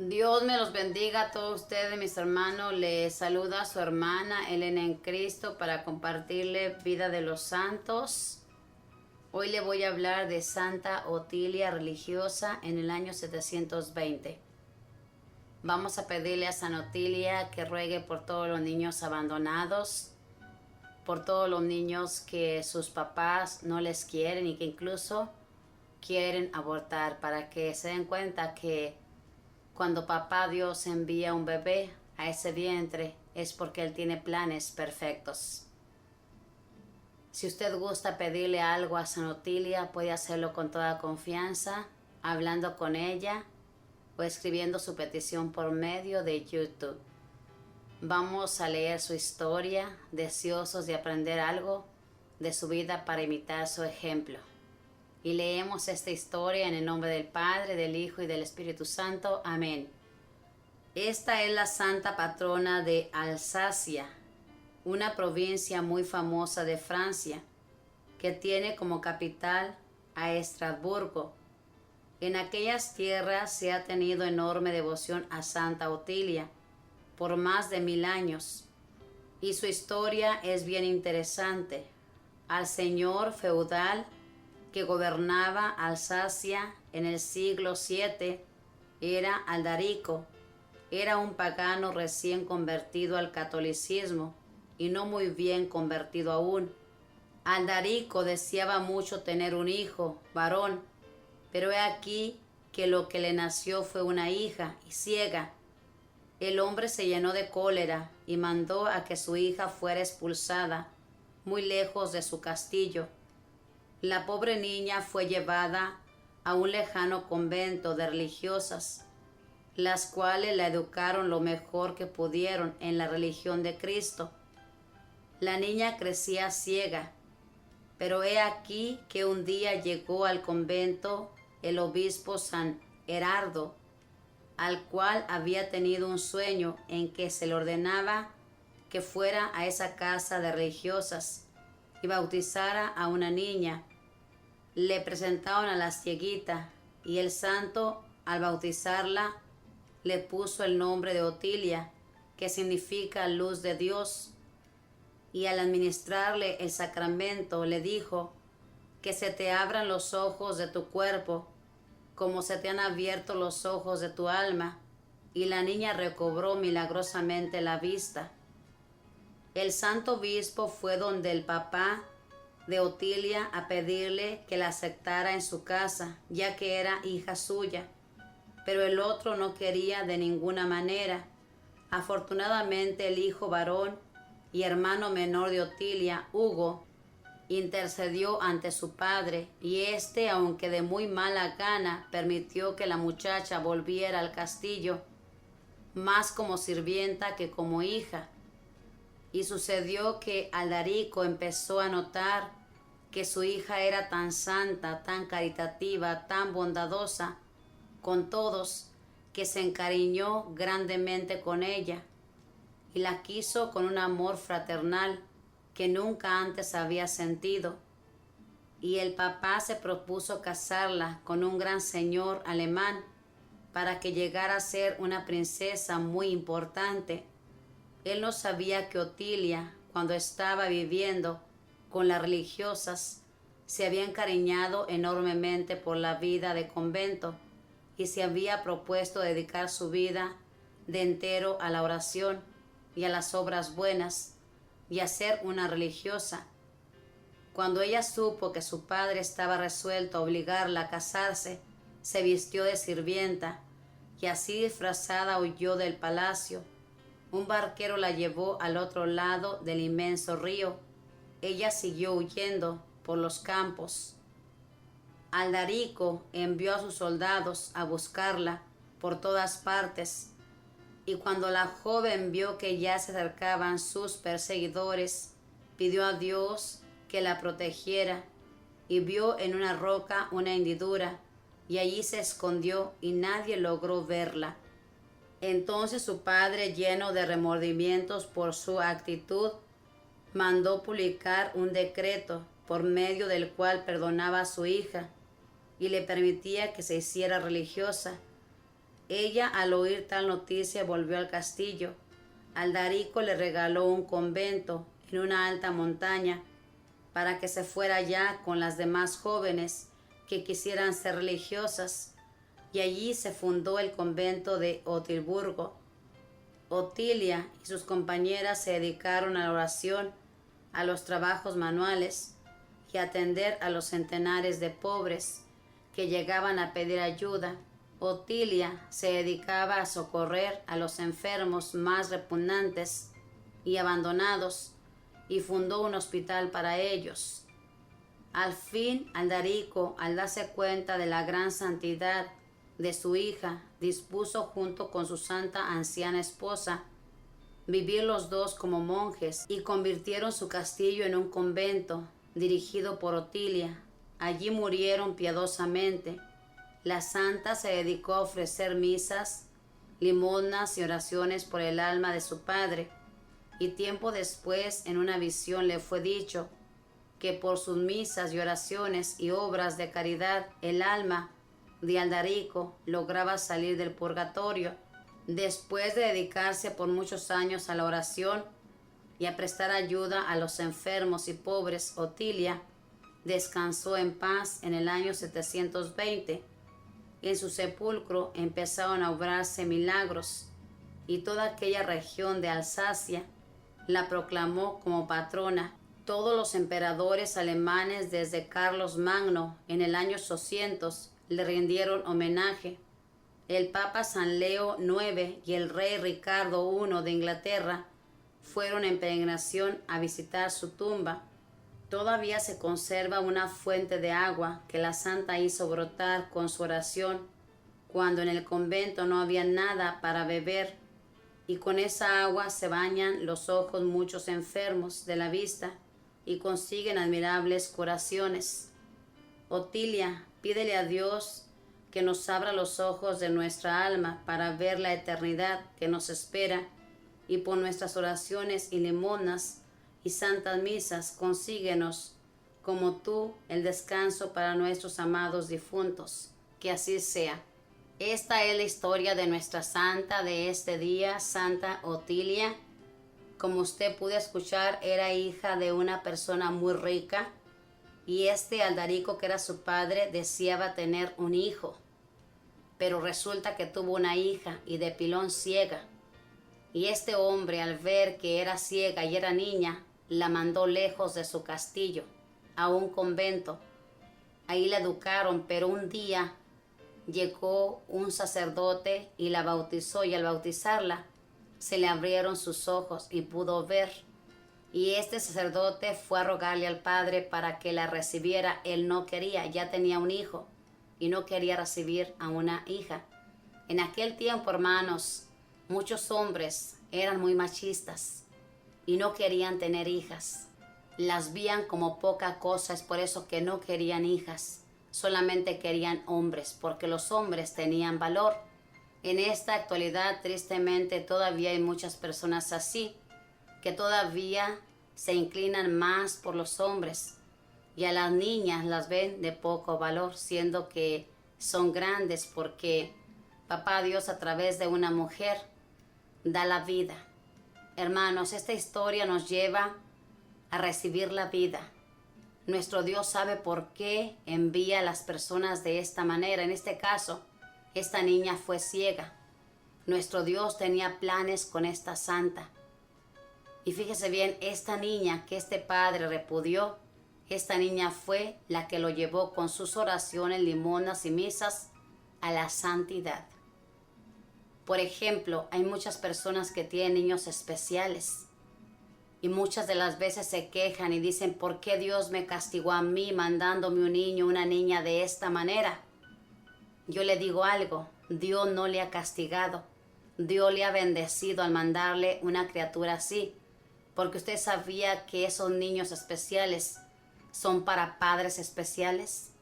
Dios me los bendiga a todos ustedes, mis hermanos. Les saluda a su hermana Elena en Cristo para compartirle vida de los santos. Hoy le voy a hablar de Santa Otilia religiosa en el año 720. Vamos a pedirle a Santa Otilia que ruegue por todos los niños abandonados, por todos los niños que sus papás no les quieren y que incluso quieren abortar, para que se den cuenta que cuando papá Dios envía un bebé a ese vientre es porque Él tiene planes perfectos. Si usted gusta pedirle algo a Santa Otilia, puede hacerlo con toda confianza, hablando con ella o escribiendo su petición por medio de YouTube. Vamos a leer su historia, deseosos de aprender algo de su vida para imitar su ejemplo. Y leemos esta historia en el nombre del Padre, del Hijo y del Espíritu Santo. Amén. Esta es la santa patrona de Alsacia, una provincia muy famosa de Francia, que tiene como capital a Estrasburgo. En aquellas tierras se ha tenido enorme devoción a Santa Otilia por más de 1000 años, y su historia es bien interesante. Al señor feudal que gobernaba Alsacia en el siglo VII era Aldarico. Era un pagano recién convertido al catolicismo y no muy bien convertido aún. Aldarico deseaba mucho tener un hijo, varón, pero he aquí que lo que le nació fue una hija y ciega. El hombre se llenó de cólera y mandó a que su hija fuera expulsada muy lejos de su castillo. La pobre niña fue llevada a un lejano convento de religiosas, las cuales la educaron lo mejor que pudieron en la religión de Cristo. La niña crecía ciega, pero he aquí que un día llegó al convento el obispo San Herardo, al cual había tenido un sueño en que se le ordenaba que fuera a esa casa de religiosas y bautizara a una niña. Le presentaron a la cieguita y el santo, al bautizarla, le puso el nombre de Otilia, que significa luz de Dios, y al administrarle el sacramento le dijo: que se te abran los ojos de tu cuerpo, como se te han abierto los ojos de tu alma, y la niña recobró milagrosamente la vista. El santo obispo fue donde el papá de Otilia a pedirle que la aceptara en su casa, ya que era hija suya, pero el otro no quería de ninguna manera. Afortunadamente el hijo varón y hermano menor de Otilia, Hugo, intercedió ante su padre, y éste, aunque de muy mala gana, permitió que la muchacha volviera al castillo, más como sirvienta que como hija. Y sucedió que Aldarico empezó a notar que su hija era tan santa, tan caritativa, tan bondadosa con todos, que se encariñó grandemente con ella y la quiso con un amor fraternal que nunca antes había sentido. Y el papá se propuso casarla con un gran señor alemán para que llegara a ser una princesa muy importante. Él no sabía que Otilia, cuando estaba viviendo con las religiosas, se había encariñado enormemente por la vida de convento y se había propuesto dedicar su vida de entero a la oración y a las obras buenas y a ser una religiosa. Cuando ella supo que su padre estaba resuelto a obligarla a casarse, se vistió de sirvienta y así disfrazada huyó del palacio. Un barquero la llevó al otro lado del inmenso río. Ella siguió huyendo por los campos. Aldarico envió a sus soldados a buscarla por todas partes, y cuando la joven vio que ya se acercaban sus perseguidores, pidió a Dios que la protegiera, y vio en una roca una hendidura, y allí se escondió y nadie logró verla. Entonces su padre, lleno de remordimientos por su actitud, mandó publicar un decreto por medio del cual perdonaba a su hija y le permitía que se hiciera religiosa, Ella, al oír tal noticia, volvió al castillo. Aldarico le regaló un convento en una alta montaña para que se fuera allá con las demás jóvenes que quisieran ser religiosas, y allí se fundó el convento de Otilburgo. Otilia y sus compañeras se dedicaron a la oración, a los trabajos manuales y a atender a los centenares de pobres que llegaban a pedir ayuda. Otilia se dedicaba a socorrer a los enfermos más repugnantes y abandonados y fundó un hospital para ellos. Al fin, Aldarico, al darse cuenta de la gran santidad de su hija, dispuso junto con su santa anciana esposa vivir los dos como monjes y convirtieron su castillo en un convento dirigido por Otilia. Allí murieron piadosamente. La santa se dedicó a ofrecer misas, limosnas y oraciones por el alma de su padre, y tiempo después en una visión le fue dicho que por sus misas y oraciones y obras de caridad el alma de Aldarico lograba salir del purgatorio. Después de dedicarse por muchos años a la oración y a prestar ayuda a los enfermos y pobres, Otilia descansó en paz en el año 720. En su sepulcro empezaron a obrarse milagros y toda aquella región de Alsacia la proclamó como patrona. Todos los emperadores alemanes desde Carlos Magno en el año 800 le rindieron homenaje. El Papa San Leo IX y el rey Ricardo I de Inglaterra fueron en peregrinación a visitar su tumba. Todavía se conserva una fuente de agua que la santa hizo brotar con su oración cuando en el convento no había nada para beber, y con esa agua se bañan los ojos muchos enfermos de la vista y consiguen admirables curaciones. Otilia, pídele a Dios que nos abra los ojos de nuestra alma para ver la eternidad que nos espera, y por nuestras oraciones y limosnas y santas misas consíguenos, como tú, el descanso para nuestros amados difuntos. Que así sea. Esta es la historia de nuestra santa de este día, Santa Otilia. Como usted pudo escuchar, era hija de una persona muy rica, y Aldarico, que era su padre, deseaba tener un hijo, pero resulta que tuvo una hija y de pilón ciega, y este hombre, al ver que era ciega y era niña, la mandó lejos de su castillo, a un convento. Ahí la educaron, pero un día llegó un sacerdote y la bautizó, y al bautizarla se le abrieron sus ojos y pudo ver. Y este sacerdote fue a rogarle al padre para que la recibiera. Él no quería, ya tenía un hijo y no quería recibir a una hija. En aquel tiempo, hermanos, muchos hombres eran muy machistas y no querían tener hijas. Las veían como poca cosa, es por eso que no querían hijas. Solamente querían hombres, porque los hombres tenían valor. En esta actualidad, tristemente, todavía hay muchas personas así, que todavía se inclinan más por los hombres, y a las niñas las ven de poco valor, siendo que son grandes, porque Papá Dios a través de una mujer da la vida. Hermanos, esta historia nos lleva a recibir la vida. Nuestro Dios sabe por qué envía a las personas de esta manera. En este caso, esta niña fue ciega. Nuestro Dios tenía planes con esta santa. Y fíjese bien, esta niña que este padre repudió, esta niña fue la que lo llevó con sus oraciones, limonas y misas a la santidad. Por ejemplo, hay muchas personas que tienen niños especiales y muchas de las veces se quejan y dicen: ¿por qué Dios me castigó a mí mandándome un niño, una niña de esta manera? Yo le digo algo: Dios no le ha castigado, Dios le ha bendecido al mandarle una criatura así, porque usted sabía que esos niños especiales son para padres especiales,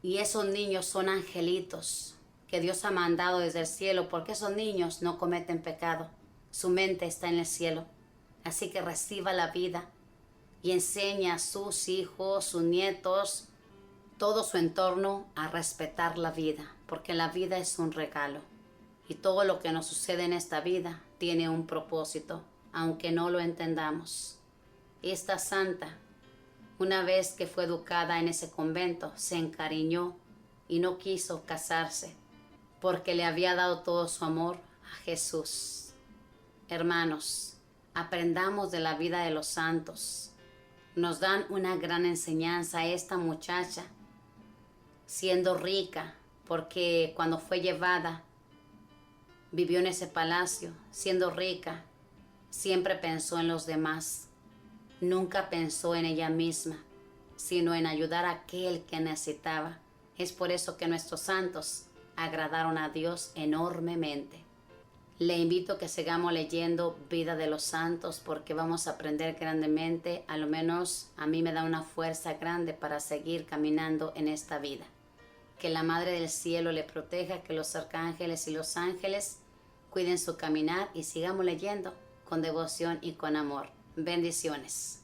y esos niños son angelitos que Dios ha mandado desde el cielo, porque esos niños no cometen pecado, su mente está en el cielo. Así que reciba la vida y enseña a sus hijos, sus nietos, todo su entorno a respetar la vida, porque la vida es un regalo Y todo lo que nos sucede en esta vida tiene un propósito, aunque no lo entendamos. Esta santa, una vez que fue educada en ese convento, se encariñó y no quiso casarse porque le había dado todo su amor a Jesús. Hermanos, aprendamos de la vida de los santos. Nos dan una gran enseñanza. Esta muchacha, siendo rica, porque cuando fue llevada, vivió en ese palacio, siendo rica, siempre pensó en los demás. Nunca pensó en ella misma, sino en ayudar a aquel que necesitaba. Es por eso que nuestros santos agradaron a Dios enormemente. Le invito a que sigamos leyendo Vida de los Santos porque vamos a aprender grandemente. A lo menos a mí me da una fuerza grande para seguir caminando en esta vida. Que la Madre del Cielo le proteja, que los arcángeles y los ángeles cuiden su caminar y sigamos leyendo con devoción y con amor. Bendiciones.